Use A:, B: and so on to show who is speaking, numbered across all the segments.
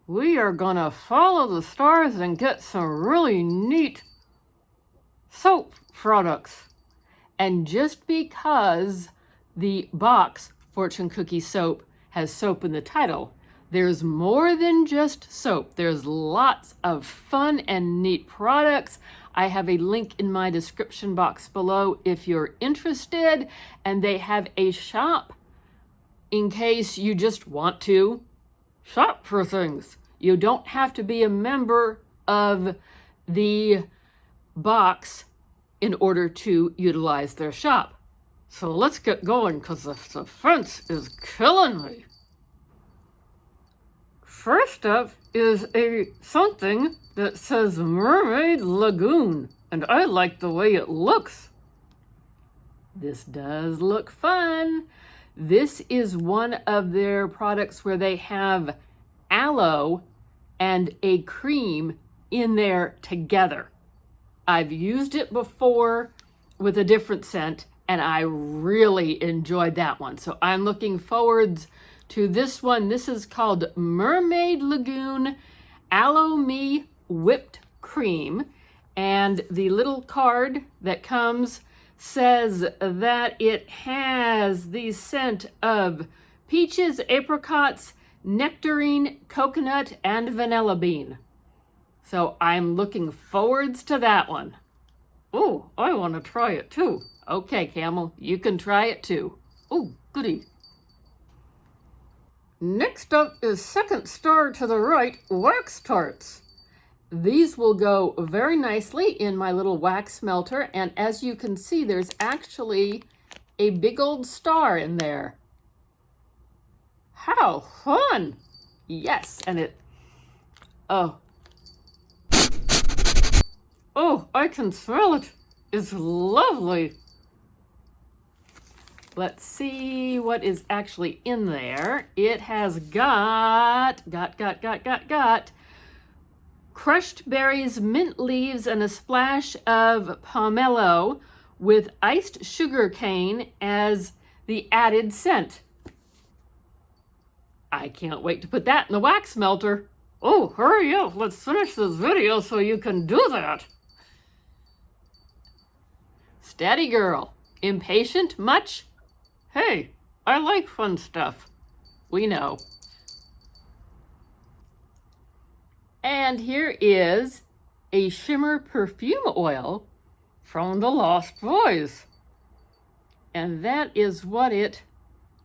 A: we are gonna follow the stars and get some really neat soap products. And just because the box, Fortune Cookie Soap, has soap in the title, there's more than just soap. There's lots of fun and neat products. I have a link in my description box below if you're interested, and they have a shop in case you just want to shop for things. You don't have to be a member of the box in order to utilize their shop. So let's get going because the fence is killing me. First up is something that says Mermaid Lagoon, and I like the way it looks. This does look fun. This is one of their products where they have aloe and a cream in there together. I've used it before with a different scent, and I really enjoyed that one. So I'm looking forward to this one. This is called Mermaid Lagoon Aloe Me Whipped Cream. And the little card that comes says that it has the scent of peaches, apricots, nectarine, coconut, and vanilla bean. So I'm looking forwards to that one. Oh, I want to try it too. Okay, Camel, you can try it too. Oh, goody. Next up is second star to the right, wax tarts. These will go very nicely in my little wax melter, and as you can see, there's actually a big old star in there. How fun! Yes, and it, oh, I can smell it. It's lovely. Let's see what is actually in there. It has got crushed berries, mint leaves, and a splash of pomelo with iced sugar cane as the added scent. I can't wait to put that in the wax melter. Oh, hurry up. Let's finish this video so you can do that. Steady girl. Impatient much? Hey, I like fun stuff. We know. And here is a shimmer perfume oil from the Lost Boys. And that is what it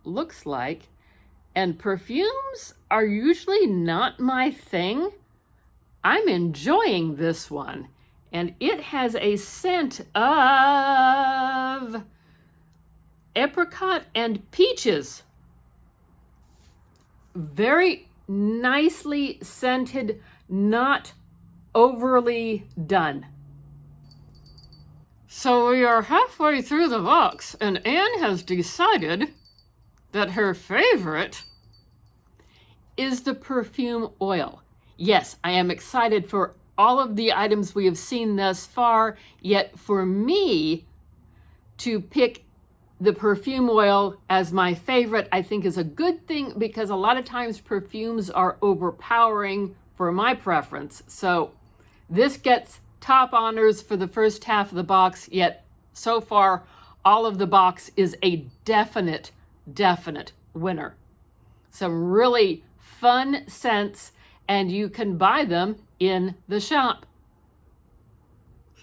A: looks like. And perfumes are usually not my thing. I'm enjoying this one. And it has a scent of apricot and peaches. Very nicely scented, not overly done. So we are halfway through the box, and Anne has decided that her favorite is the perfume oil. Yes, I am excited for all of the items we have seen thus far, yet for me to pick the perfume oil as my favorite, I think is a good thing, because a lot of times perfumes are overpowering for my preference. So this gets top honors for the first half of the box, yet so far all of the box is a definite winner. Some really fun scents, and you can buy them in the shop.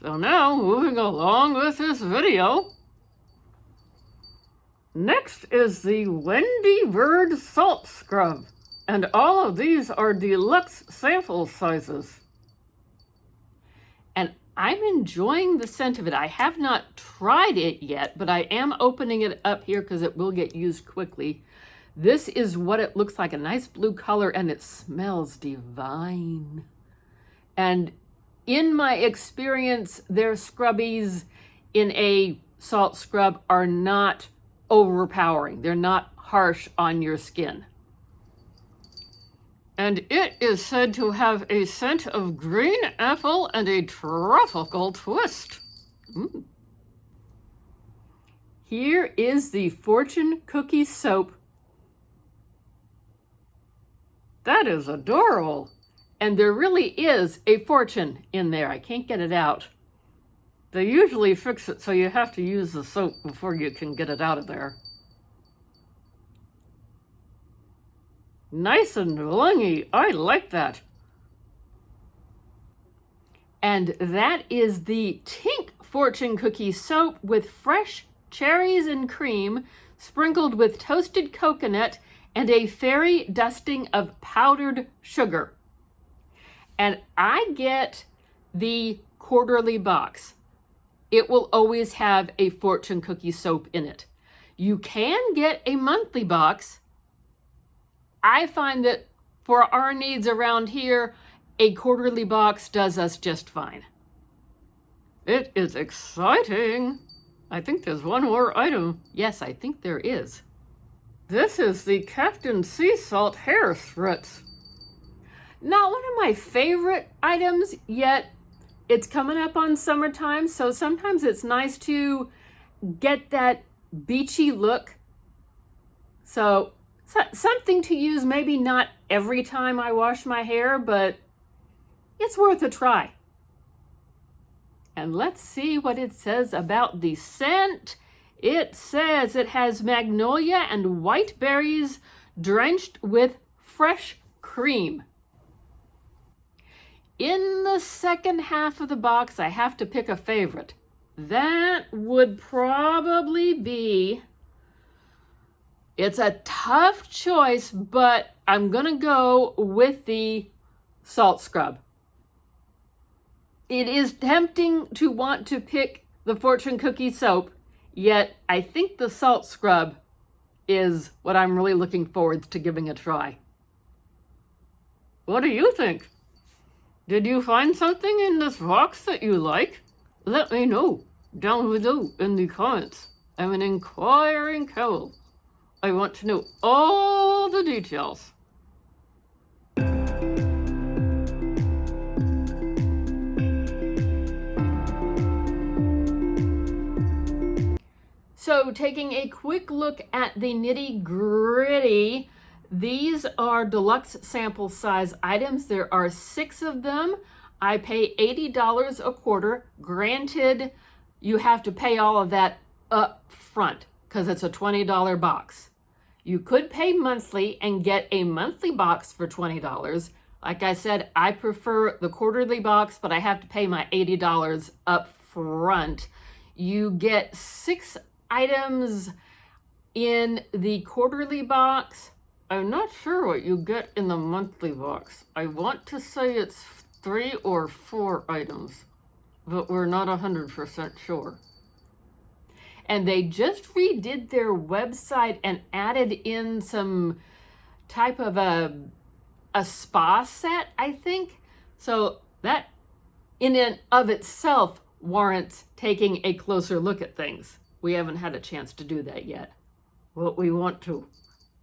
A: So now, moving along with this video, next is the Wendy Bird Salt Scrub, and all of these are deluxe sample sizes. And I'm enjoying the scent of it. I have not tried it yet, but I am opening it up here because it will get used quickly. This is what it looks like, a nice blue color, and it smells divine. And in my experience, their scrubbies in a salt scrub are not overpowering. They're not harsh on your skin. And it is said to have a scent of green apple and a tropical twist. Here is the Fortune Cookie Soap. That is adorable. And there really is a fortune in there. I can't get it out. They usually fix it so you have to use the soap before you can get it out of there. Nice and blingy. I like that. And that is the Tink Fortune Cookie Soap with fresh cherries and cream, sprinkled with toasted coconut and a fairy dusting of powdered sugar. And I get the quarterly box. It will always have a fortune cookie soap in it. You can get a monthly box. I find that for our needs around here, a quarterly box does us just fine. It is exciting. I think there's one more item. Yes, I think there is. This is the Captain Sea Salt hair spritz. Not one of my favorite items, yet it's coming up on summertime, so sometimes it's nice to get that beachy look. So something to use, maybe not every time I wash my hair, but it's worth a try. And let's see what it says about the scent. It says it has magnolia and white berries drenched with fresh cream. In the second half of the box, I have to pick a favorite. That would probably be, it's a tough choice, but I'm gonna go with the salt scrub. It is tempting to want to pick the fortune cookie soap, yet I think the salt scrub is what I'm really looking forward to giving a try. What do you think? Did you find something in this box that you like? Let me know down below in the comments. I'm an inquiring cowl. I want to know all the details. So taking a quick look at the nitty-gritty, these are deluxe sample size items. There are 6 of them. I pay $80 a quarter. Granted, you have to pay all of that up front because it's a $20 box. You could pay monthly and get a monthly box for $20. Like I said, I prefer the quarterly box, but I have to pay my $80 up front. You get 6 items in the quarterly box. I'm not sure what you get in the monthly box. I want to say it's 3 or 4 items, but we're not 100% sure. And they just redid their website and added in some type of a spa set, I think. So that in and of itself warrants taking a closer look at things. We haven't had a chance to do that yet. Well, we want to.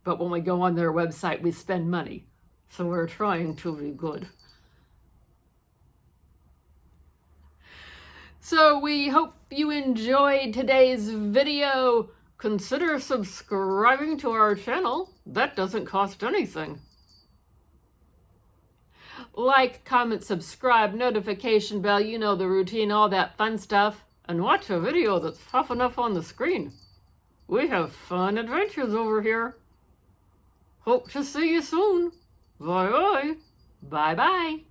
A: But when we go on their website, we spend money. So we're trying to be good. So we hope you enjoyed today's video. Consider subscribing to our channel. That doesn't cost anything. Like, comment, subscribe, notification bell, you know the routine, all that fun stuff. And watch a video that's popping up on the screen. We have fun adventures over here. Hope to see you soon. Bye-bye. Bye-bye.